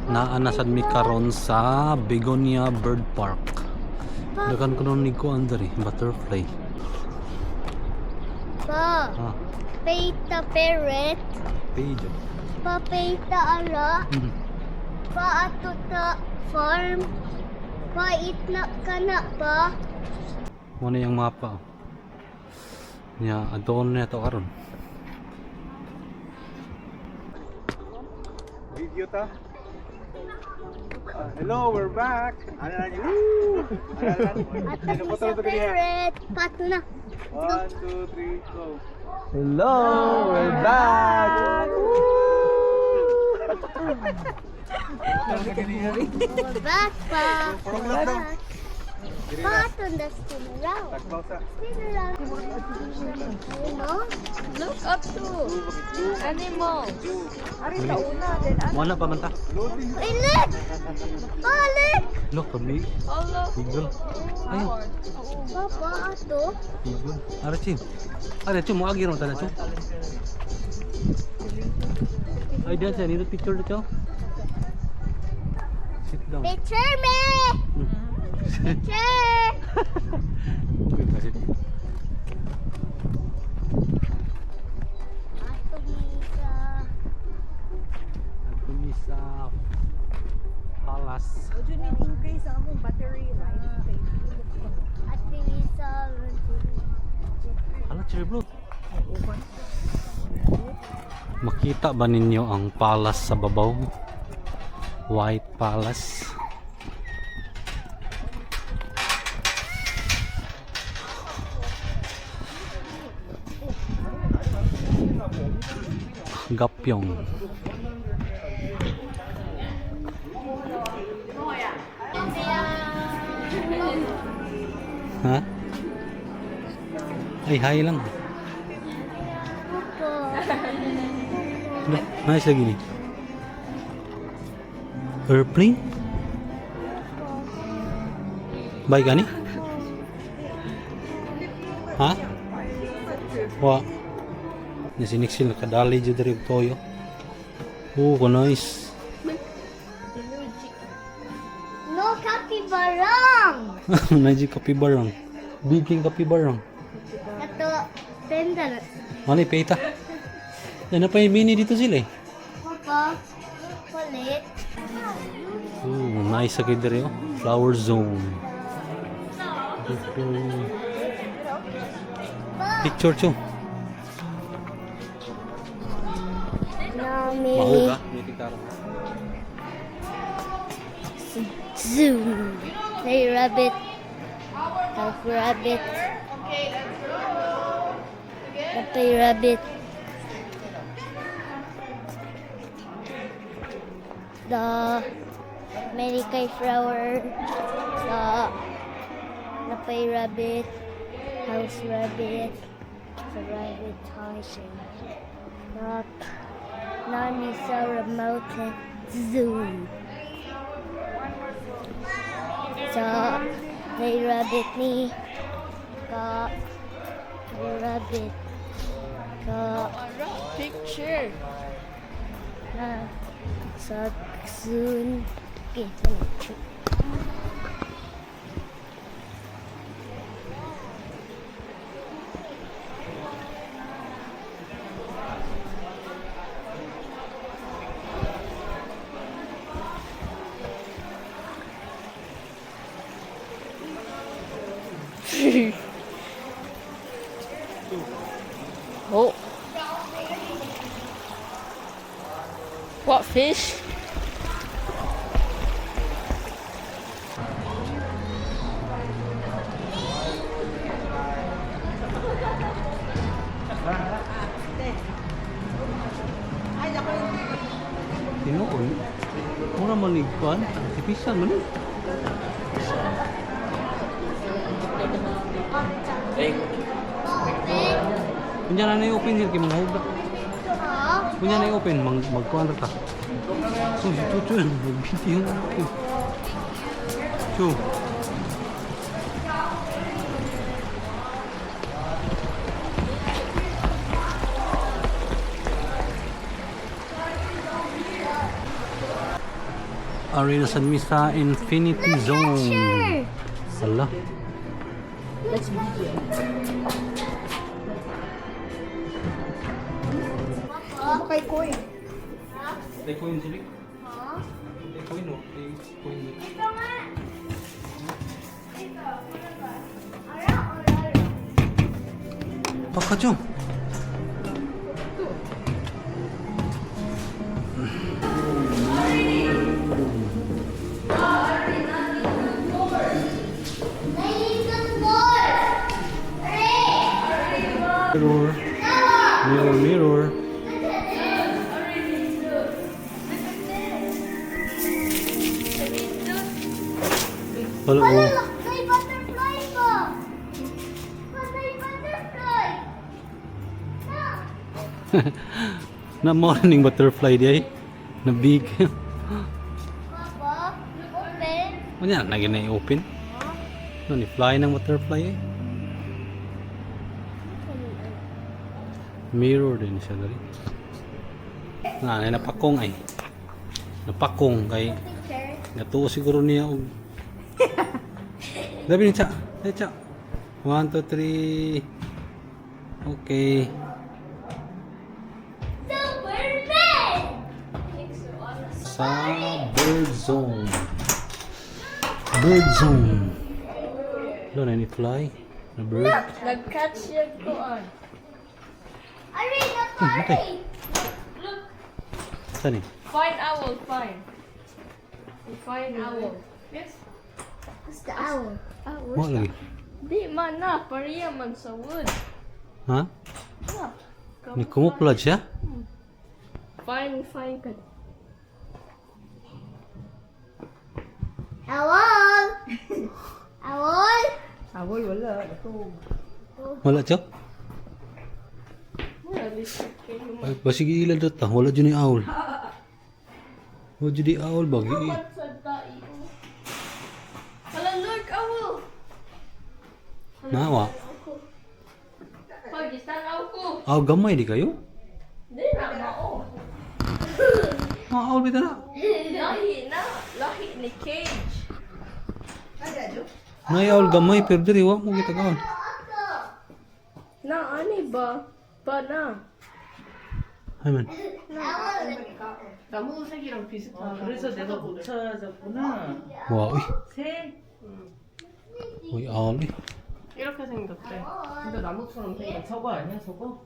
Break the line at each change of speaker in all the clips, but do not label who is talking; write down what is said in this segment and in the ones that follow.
Naanasad mi karon sa Begonia Bird Park. Dagan ko nun ni ko andari butterfly.
Pa,
Ah,
peita parrot,
page.
pa peita ala, pa ato ta farm, pa itna kana pa.
Mo na yung mapa. Nya adon na to karon.
Video ta. Hello, we're back. Ano na niyo? Woo!
Ato sa parrot, pato na.
1, 2, 3, go.
Hello, we're back.
Back pa.
Parang lang daw.
Pato na spin around.
Takbaw sa.
Spin around. You know?
Look up to animal.
Mo na pa man ta.
Ay, look! Oh, look!
Look, kami.
Hello.
Eagle. Ayun.
Papa, ato.
Eagle. Arachim. Arachim mo agi ron ta na chu. Ay dan sa nito picture dito. Sit down.
Picture me! Picture!
Kasi
Ato bisa.
kami sa palace.
Would you need increase ang akong battery life?
Ate bisa.
Ala, cherry blue. Makita ba ninyo ang palace sa babaw? White Palace. Gapyong. Ha? Ay, hi lang. Nice lagi ni. Airplane? Baik ka ni? Ha? Wa. Nasiniksil nakadali dyan dari toyo. Oh, nice.
No kapibarang!
Naji kapibarang. Big king kapibarang.
Ato, tenda na.
Ano ipita? Yan na pa yung mini dito sila eh.
Papa, kulit.
Oh, nice sa kayo dari oh. Flower zone. Picture cho.
Nami.
Mahuga. May pintara.
Zoom. Hey, rabbit. Half rabbit. Happy rabbit. The American flower. The happy rabbit. House rabbit. The rabbit housing. The Nami Sarah Mountain Zoo. So, may rabbit ni ka may rabbit ka
Picture.
na sa soon okay,
Oh. What fish?
Tinuon. Mura manigpan. Artificial man eh. Kunya na i-open sir kay mga huga. Kunya na i-open magkuhan ta. So si Chuchu yan nagbiti yung Chu. Ari na sa misa Infinity Zone. Sala.
Let's video. Kay Koy.
Tay coin sila. Tay coin o. Tay coin. Baka dyan. Mirror. Mirror, mirror. Wala
Wala,
ko.
may butterfly ko. May butterfly.
Na morning butterfly di ay. Na big.
Papa, open.
Ano yan? Lagi na i-open. Ano ni fly ng butterfly eh. Mirror din siya dari. Napakong ay. Napakong kay
Picture.
natuo siguro niya og. Dabi ni Cha. Hey Cha. 1 2 3. Okay.
Super big.
Sa bird zone. Bird zone. Wala na ni fly. Na bird.
Nag-catch yung kuan.
Ari, na
Okay.
party.
Look,
Saan eh?
find owl, find. Find owl. Yes.
What's the owl?
Wala lagi.
Di man na, pariya man sa wood.
Ha?
Na.
Ni kumupulad siya?
Find ka.
Owl. Owl.
Owl, wala. Ito.
Wala siya?
Wala, biscuit kayo.
Ay, basig ilad dito. Wala dyan yung owl. Wala dyan yung owl ba?
Apat sa dai. Wala, look, owl.
Nawa.
Pag istanaw ko.
Owl gamay di kayo?
Di na, mao.
Mga owl bita na.
Lahi ni Cage.
May owl gamay pero diri wa mo kita kaon.
Na, ani ba? Ba na.
Ay man.
나무 색이랑 비슷하. 그래서 내가 못 찾았구나.
Wow. Uy.
새.
Uy, owl eh.
이렇게 생겼대. 근데 나무처럼 생긴 저거 아니야? 저거?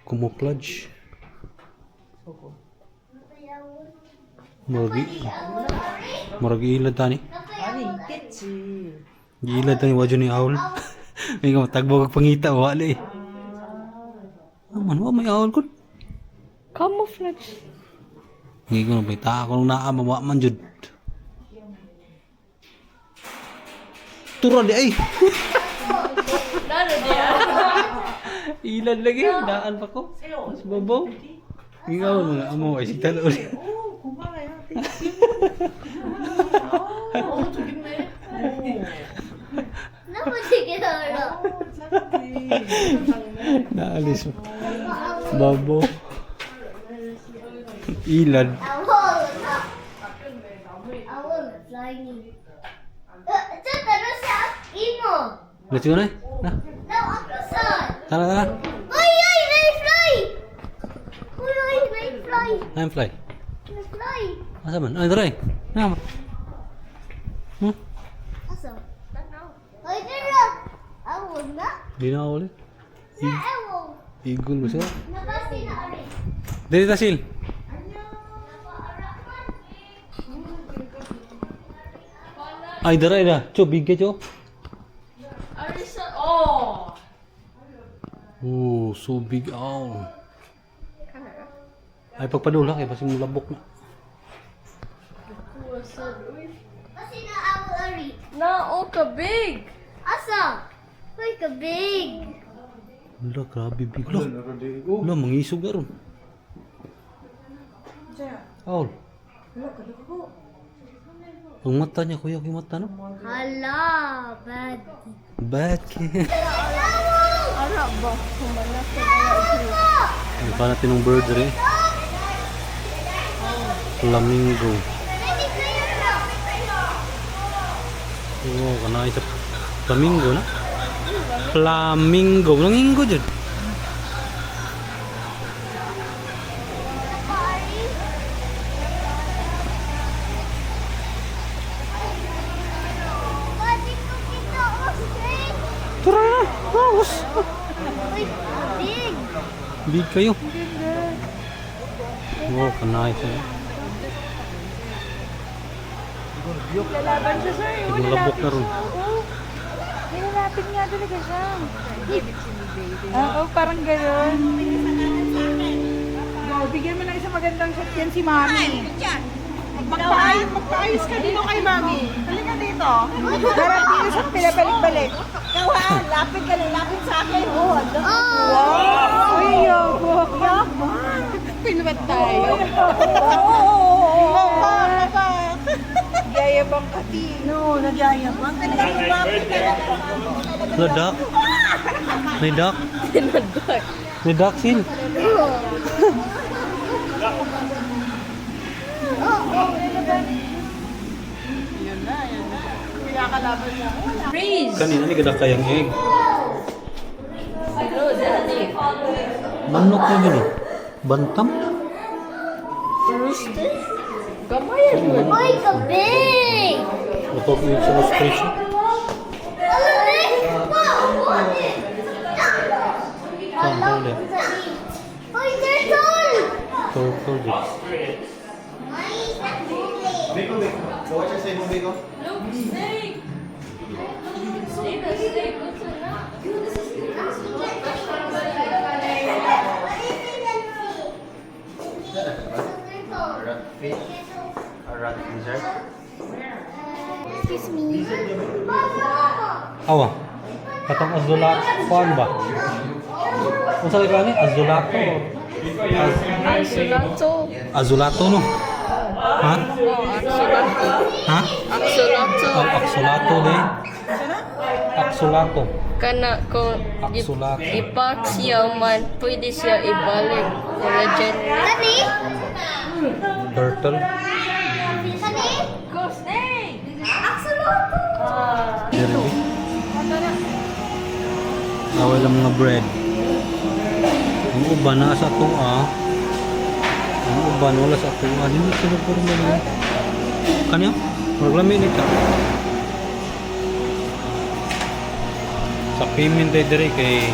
Kumupulad.
저거.
Marag ilad tani.
아니 있겠지.
Ilad tani wa dyan yung owl. May ka matagbo kag pangita wala eh. Aman, wa may owl ko.
Camouflage.
Ngayon ko na ba ita ako nung naamawa man jud. Tura di ay.
Lalo di ah.
Ilad lagi, daan pa ko. Mas babaw. Ikaw mga amo ay sigtan ulit.
오 고마워요. 오 좋겠네.
Namutigil ako.
Naalis mo. Babaw. Ilad.
Owl. Owl flying. Ito, taro sa imo.
Let's go na. Na.
No, ako son.
Tara, tara.
Uy, uy, may fly. Uy, uy, may fly.
I'm fly.
May fly.
Asa man? Ay, tara. Na. Hmm?
Aso? Uy, tara. Owl na?
Di na ako ulit.
Na owl.
Igol mo siya.
Nabasti na ari.
Dili tasil. Ay, dara na. Cho, bigay cho.
Arisa. Oh.
Oh, so big owl. Ay, pagpadula kay basi mo labok na.
Kasi na owl ari.
Na, oh, kabig.
Asa? Uy, kabig.
Wala, grabe big. Wala, mangisog na ron. Owl. Ang mata niya, kuya, yung mata, no?
Hala, bad.
Bad kid.
Ara ba? Kumala sa
Ano pa natin ng bird rin? Flamingo.
Ready, player na.
Oh, kana isa flamingo na. Flamingo, nanginggo jud.
Pwede ko kita ostrich.
Tara na. Vamos.
Uy, big.
Big kayo. Oh, kana isa.
Lalaban siya, sir.
Tigong labok na ron.
Nilalapit nga talaga siya. Oo, parang gano'n. Go, bigyan mo ng isang magandang shot yan si Mami. Magpaayos ka dito kay Mami. Halika dito. Harap dito sa pinabalik-balik.
Kawan, lapit ka lang, lapit sa akin. Oh,
Oh.
Uy, yabok. Yaman. Pinubat tayo. Yayabang ka, Ti.
no, nagyayabang. Talagang lumapit ka lang.
Ladak. May duck. May duck sin. Kanina ni kada kayang egg. Manok na gini. Bantam.
Rooster?
Gamay yun.
Uy, kabig.
Ito ko yung sa ostrich.
Alam mo, wow,
Hold it.
Uy, turtle.
Turtle dito.
Excuse me.
Awa. Katong azulato. Kuan ba? Kung sa ni azulato.
Axolotl.
Azulato no? Ha? Ha?
Axolotl.
Oh, axolato din. Axolato.
Kana kung
Axolato.
ipax man, pwede siya ibalik. Regenerate.
Kani?
Turtle.
Kani?
Jeremy. Awal lang mga bread. Ang uban na sa tuwa. Ang uban wala sa tuwa. Hindi sila po rin mga. Kanya? Maglami ni ka. Sa payment day dire kay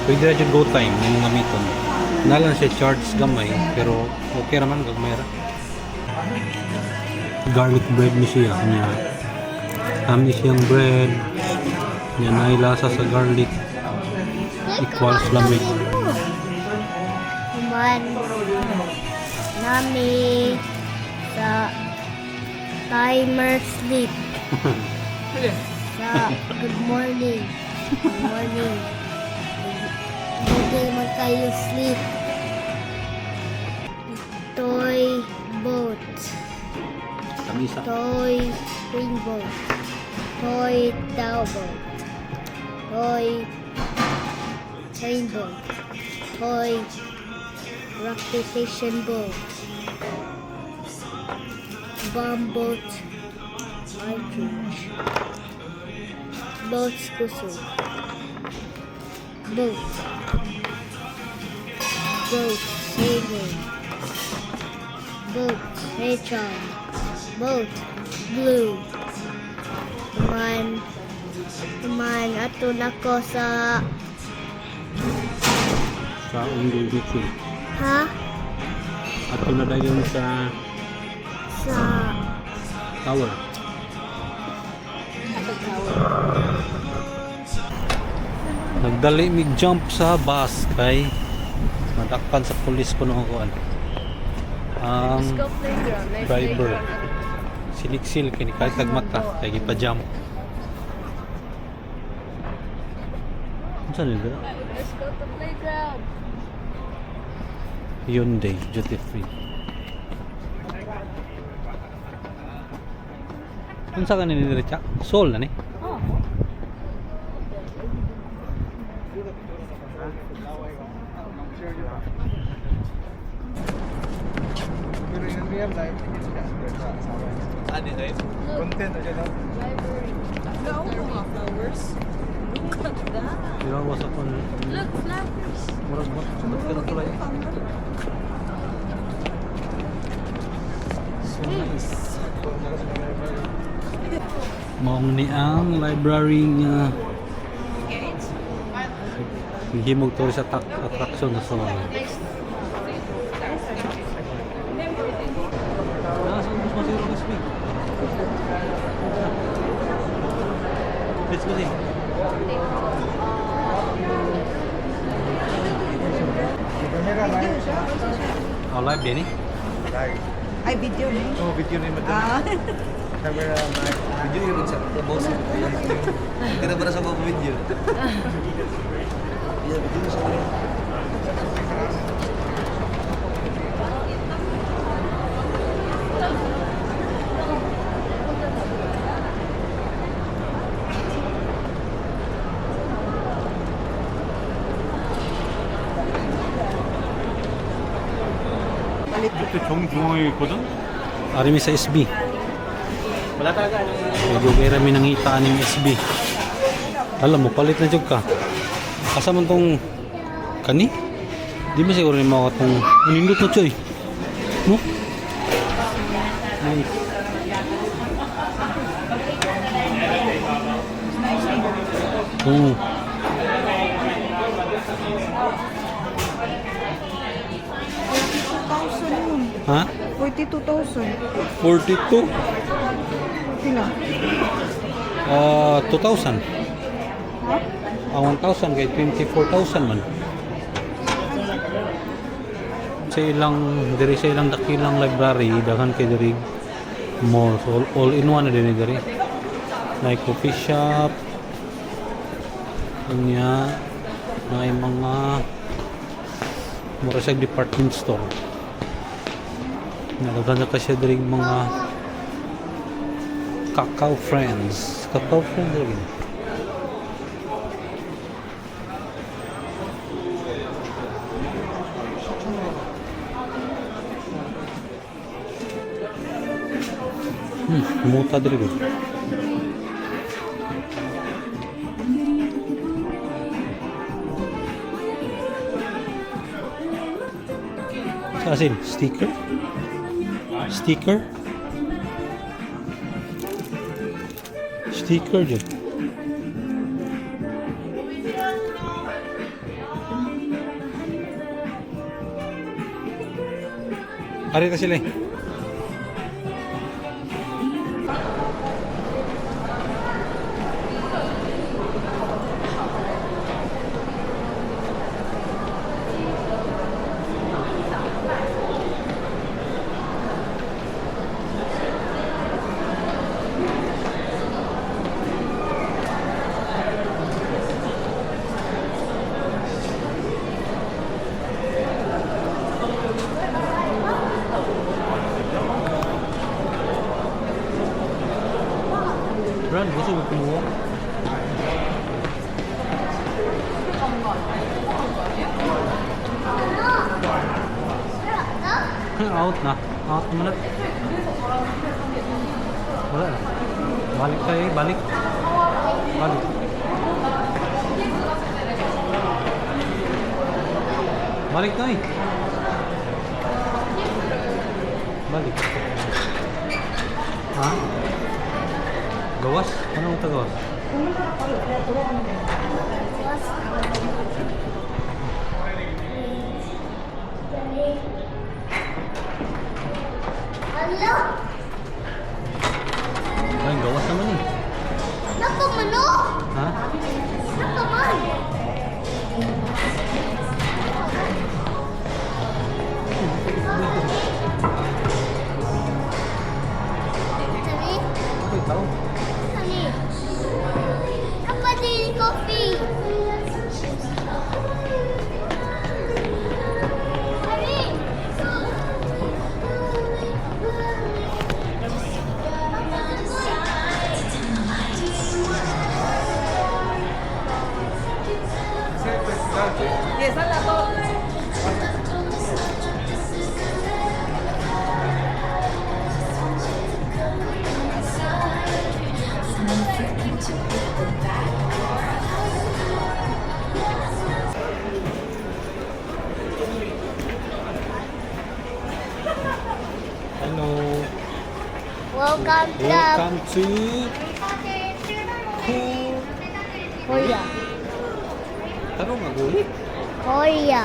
pwede na dyan go time yung mga miton. Nalang siya charge gamay pero okay naman gagmay ra. Garlic bread ni siya kanya. Kami siyang bread. Yan ay lasa sa garlic. Equals lamig.
Kuman. Nami sa timer sleep. Sa good morning. Good morning. Hindi man kayo sleep. Toy boat.
Kamisa.
Toy swing boat. Toy tow boat. Toy train boat. Toy rockettation boat. Bomb boat. Partridge. Boat kuso. Boat. Boat sailing. Boat hedgehog. Boat blue. Kuman ato na ko sa
Unggul Beach.
ha
At na dayon sa
sa
tower. Nagdali mig jump sa bus kay madakpan sa pulis ko nung kuan. Ang
Go playground. Next
driver
playground.
siliksil kini kahit tagmata kay gipa-jump. Unsa nila?
Let's go to playground.
Hyundai duty free. Unsa ka ni diretsa? Sol na ni.
Pero yun yan, Ano yun? Content ulit no?
Go, mga flowers. Look at that.
Dirawa sa kon.
Look, flowers.
Murag ba? Sabat ka na tulay. So nice. Maong ni ang library nga himog to sa attraction sa so. Let's go din. Oh, live din eh?
Ay, video na.
Oh, video rin mo
Ah.
Camera mic. Video yun sa boss. Kaya para sa mga video. Iya, video sa mga.
ito 정중앙에 있거든? Arimi sa SB.
Wala talaga.
Medyo kaya rami nang hitaan ng SB. Alam mo, palit na jog ka. Kasama tong kani? Di ba siguro yung mga itong unindot na choy? No? Nice. Oo. Ha?
42,000.
42?
Sila.
2,000. Ang 1,000 kay 24,000 man. Sa ilang diri sa ilang dakilang library daghan kay diri mall, so all in one na din diri. Like coffee shop. Kanya may mga mura sa department store. Nagaganda kasi diri mga Kakao Friends. Kakao Friends diri. Muta diri ko. Sa asin, sticker? Sticker? Sticker dyan. Arita sila eh. Brad, gusto mo kumuha? Out na. Out mo na. Wala na. Balik tayo eh. Balik. Balik. Balik tayo eh. Balik. Ha? Gawas? Anong tagawas?
Hello?
Ay, gawas naman eh.
Nakamano?
Ha?
Nakaman? Sani?
Ay, tao.
Sani? Apa din coffee? Sani? Welcome to
Welcome to
Korea.
Tanong nga guli.
Korea.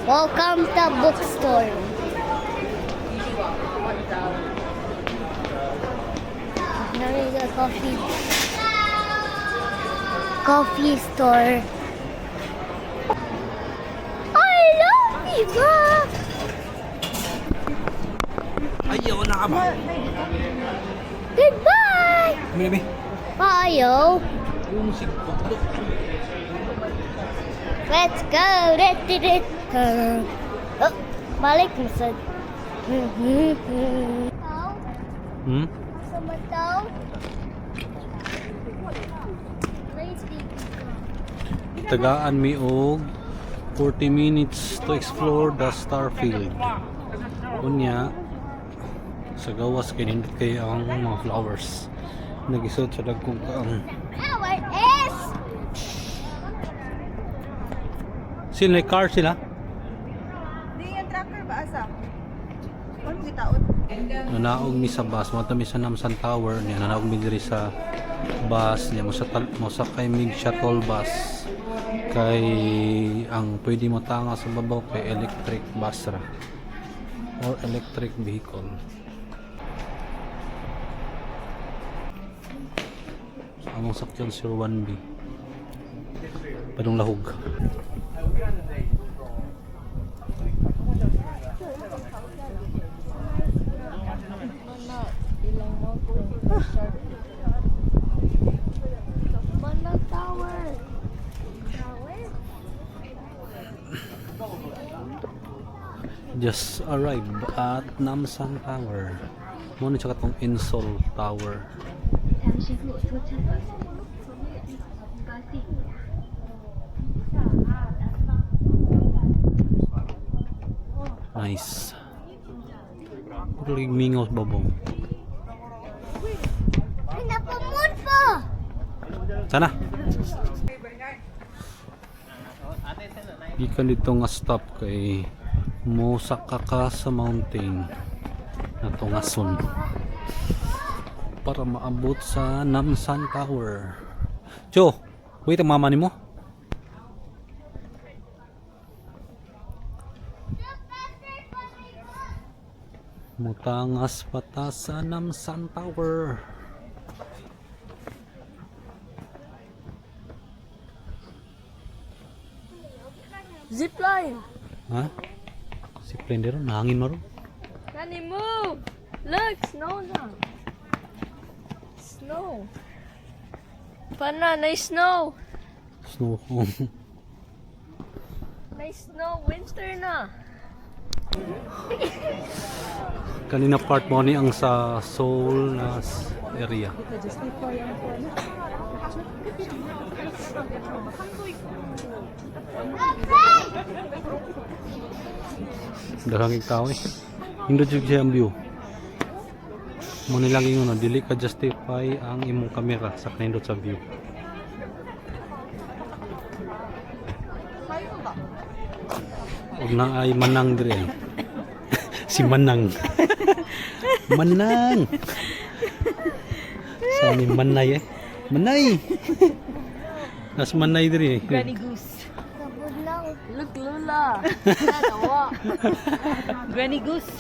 Welcome to bookstore. Now is a coffee store. I love Viva.
Ayaw na ka ba?
Goodbye.
Maybe.
Bye.
Yung musik ko.
Let's go. Oh, balik mo sa...
Hmm?
Sama tao. Please be.
Tagaan mi og 40 minutes to explore the Starfield. Unya sa gawas kay nindot kay ang mga flowers. Nagisod sa dagkong kaang.
Our is.
Sila car sila?
Di yung tracker ba asa? Ano si taon?
Nanaog mi sa bus, mo mi sa Namsan Tower, niya nanaog mi diri sa bus, niya mo sa kay mig shuttle bus. Kay ang pwede mo tanga sa babaw kay electric bus ra or electric vehicle. Among sakyan Sir 1B. Padong lahog.
Banda Tower.
Just arrived at Namsan Tower. Muna tsaka tong Insol Tower. Nice. Kulig mingos babong.
Pinapamod po.
Sana. Gikan dito nga stop kay mosaka ka sa mountain na tungason para maabot sa Namsan Tower. Cho, wait ang mama nimo. Mutangas pata sa Namsan Tower.
Zipline.
Ha? Si Splendor, nahangin maro.
Nani, move! Look, snow na. Snow. Pana, nice snow.
Snow.
Nice snow, winter na.
Kanina part mo ni ang sa Seoul na area. Daghang tao eh. Hindot jud siya ang view. Mo nilang ingon dili ka justify ang imong kamera sa kanindot sa view. Og na ay manang dire. Si Manang. Manang. Sa ni Manay eh. Manay. Nas Manay dire.
Granny Goose.
Kabod lang.
Look, Lula. Natawa. Granny Goose.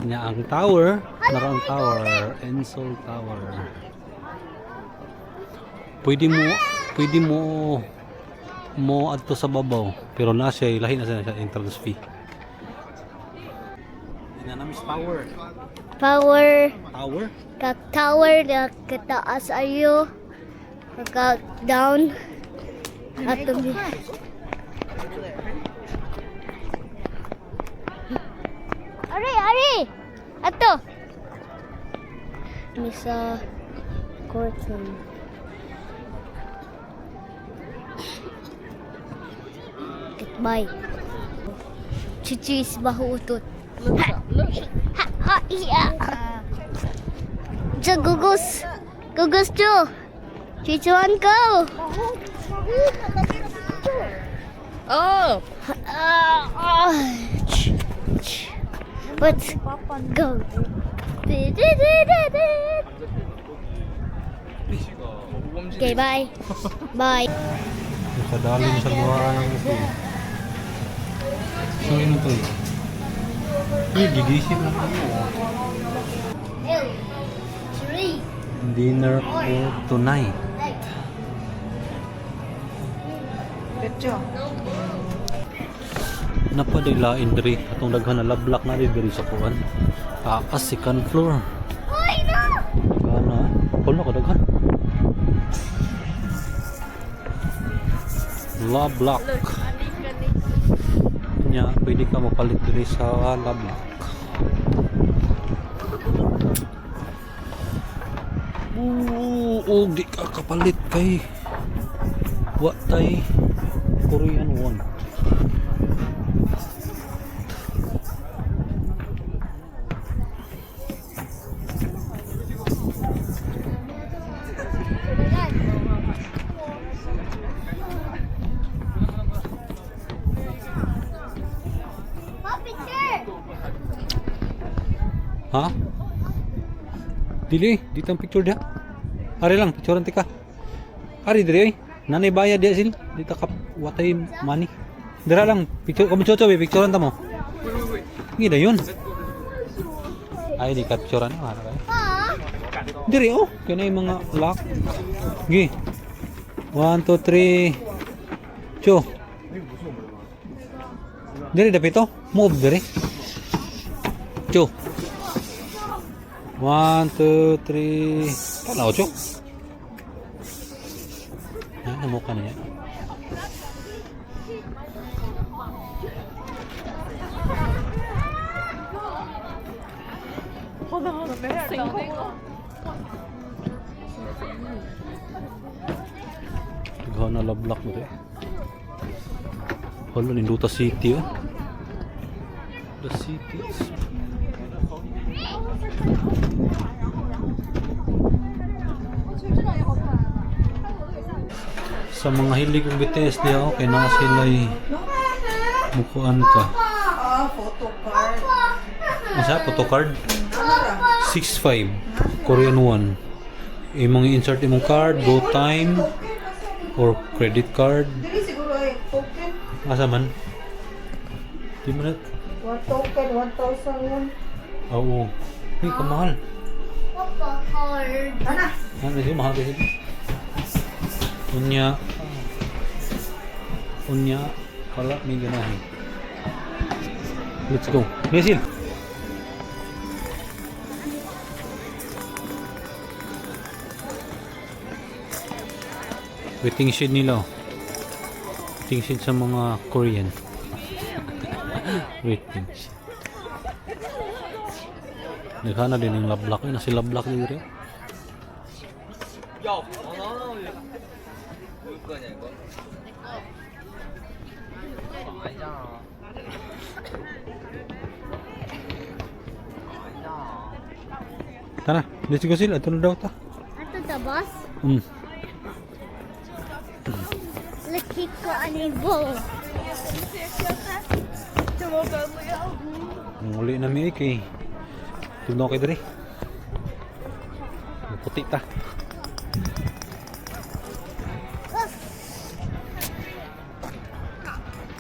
Nya ang tower, naroon tower, Insol Tower. Pwede mo adto sa babaw, pero na siya lahi na siya entrance fee. Dinanamis power.
Power.
Tower?
Tower na kataas ayo. Down. Ato mi. Ari! Ato! Misa curtain. Goodbye. Chichis bahutot. Ha! Iya! Diyan, gugos! Gugos, Jo! Chichuan ko!
Oh!
Let's go. Okay, bye. Bye.
Nakadali mo sa luhaan ng ito. So, yun ito eh. Gigisip na ako.
2, 3.
Dinner for tonight. Napadilain diri atong daghan na lablak na diri sa kuan. Taas second floor.
Ay, no!
Kana, kuno ka daghan. Lablak. Nya, pwede ka mapalit diri sa lablak. Di ka kapalit kay watay Korean won. Ha? Dili, ditang picture dia. Ari lang, picturean ti ka. Ari diri oy. Nanay bayad dia sil. Dita ka watay money. Dira lang, picture kami chocho be picturean ta mo. Ngida yun. Ay di capturean na kay. Diri oh, kani mga lock. Gi. 1 2 3. Cho. Diri dapito. Move diri. Cho. 1 2 3. Tanaw cho. Ano mo kanina? Ikaw na lablak mo rin. Hala, Ninduta City oh. The city is... Sa mga hilig kong BTS niya, okay na sila'y mukuan ka.
Photocard.
Masa? Photocard? 6.5 Korean won. Imong insert imong card, go time or credit card.
Dili siguro ay token.
Asa man? Di mo na...
One token, 1,000 won.
Oo. Hindi ka mahal.
Papa card.
Ana.
Ano siya? Mahal kasi. Unya. Unya. Wala may ganahin. Let's go. Nesil. Waiting shed nila. Waiting shed sa mga Korean. Waiting shed. Naghana din yung lablak. Ay, nasi lablak dito. Tara, let's go sila. Ito na daw ta.
Ato the bus. Laki ko anibo.
Muli na mi kay. Tignan kay diri. Puti ta.